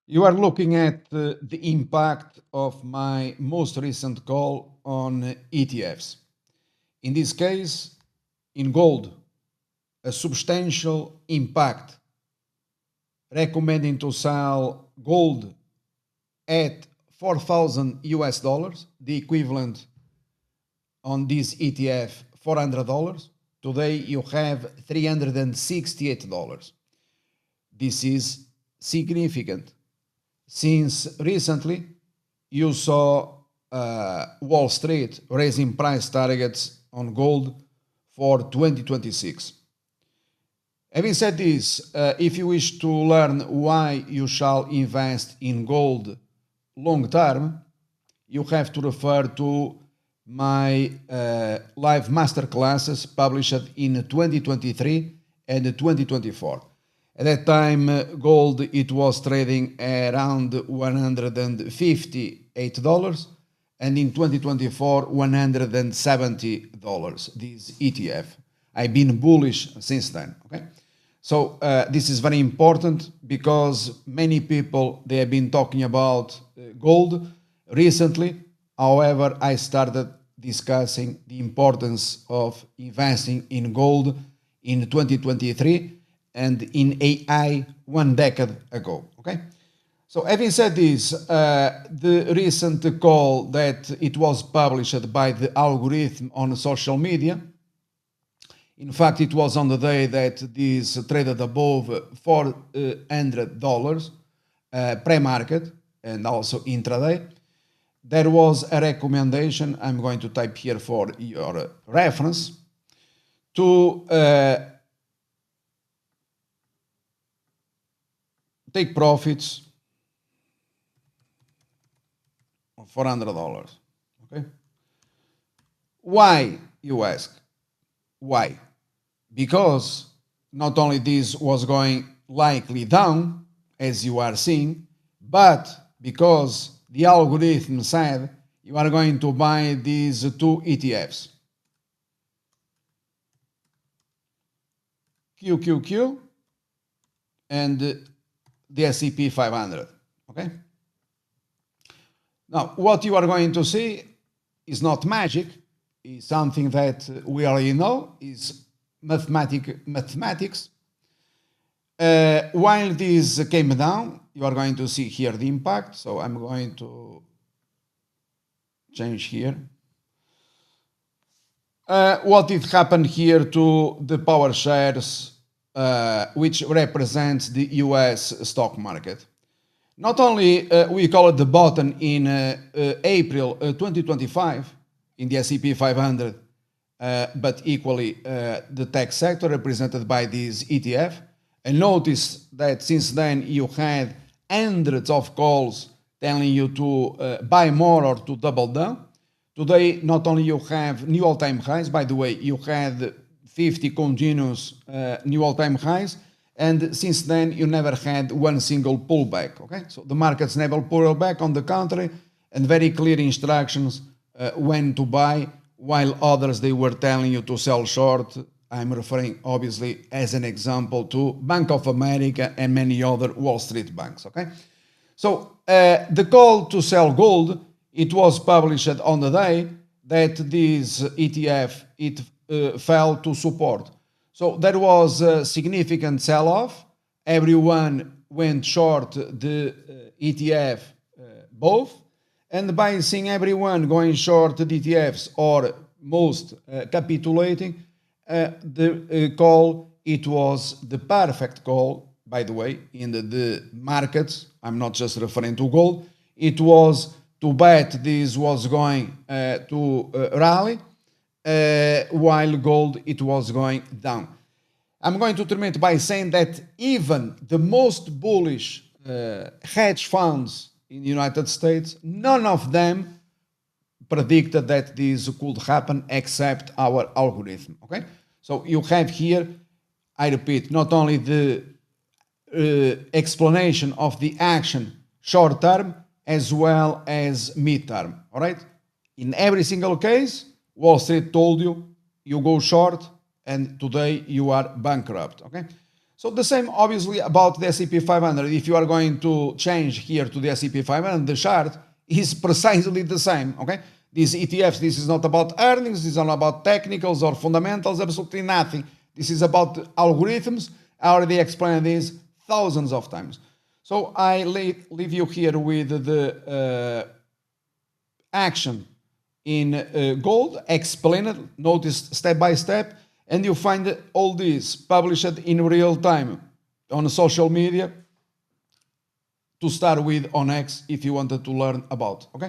You are looking at the impact of my most recent call on ETFs. In this case, in gold, a substantial impact, recommending to sell gold at 4,000 US dollars, the equivalent on this ETF $400. Today you have $368. This is significant since recently you saw Wall Street raising price targets on gold for 2026. Having said this, if you wish to learn why you shall invest in gold long term, you have to refer to my live masterclasses published in 2023 and 2024. At that time, gold, it was trading around $158, and in 2024, $170, this ETF. I've been bullish since then, okay? So this is very important because many people, they have been talking about gold recently. However, I started discussing the importance of investing in gold in 2023 and in AI 1 decade ago, okay? So having said this, the recent call that it was published by the algorithm on social media, in fact, it was on the day that this traded above $400 pre-market and also intraday. There was a recommendation, I'm going to type here for your reference, to take profits of $400. Okay? Why, you ask? Why? Because not only this was going likely down, as you are seeing, but because the algorithm said you are going to buy these two ETFs, QQQ and the S&P 500, okay? Now, what you are going to see is not magic, is something that we already know, is mathematics. While this came down, you are going to see here the impact. So I'm going to change here. What did happen here to the power shares, which represents the US stock market? Not only we call it the bottom in April 2025 in the S&P 500, but equally the tech sector represented by this ETF. And notice that since then you had hundreds of calls telling you to buy more or to double down. Today, not only you have new all-time highs, by the way, you had 50 continuous new all-time highs, and since then you never had one single pullback, okay? So the markets never pulled back, on the contrary, and very clear instructions when to buy, while others, they were telling you to sell short. I'm referring, obviously, as an example to Bank of America and many other Wall Street banks, okay? So the call to sell gold, it was published on the day that this ETF, it fell to support. So there was a significant sell-off. Everyone went short the ETF both. And by seeing everyone going short the ETFs or most capitulating, the call, it was the perfect call, by the way, in the markets. I'm not just referring to gold. It was to bet this was going to rally, while gold, it was going down. I'm going to terminate by saying that even the most bullish hedge funds in the United States, none of them predicted that this could happen except our algorithm, okay? So you have here, I repeat, not only the explanation of the action short term as well as mid term, all right? In every single case, Wall Street told you, you go short, and today you are bankrupt, okay? So the same obviously about the S&P 500. If you are going to change here to the S&P 500, the chart is precisely the same, okay? These ETFs, this is not about earnings, this is not about technicals or fundamentals, absolutely nothing. This is about algorithms. I already explained this thousands of times. So I leave you here with the action in gold, explain it, notice step by step, and you find all this published in real time on social media to start with on X if you wanted to learn about, okay?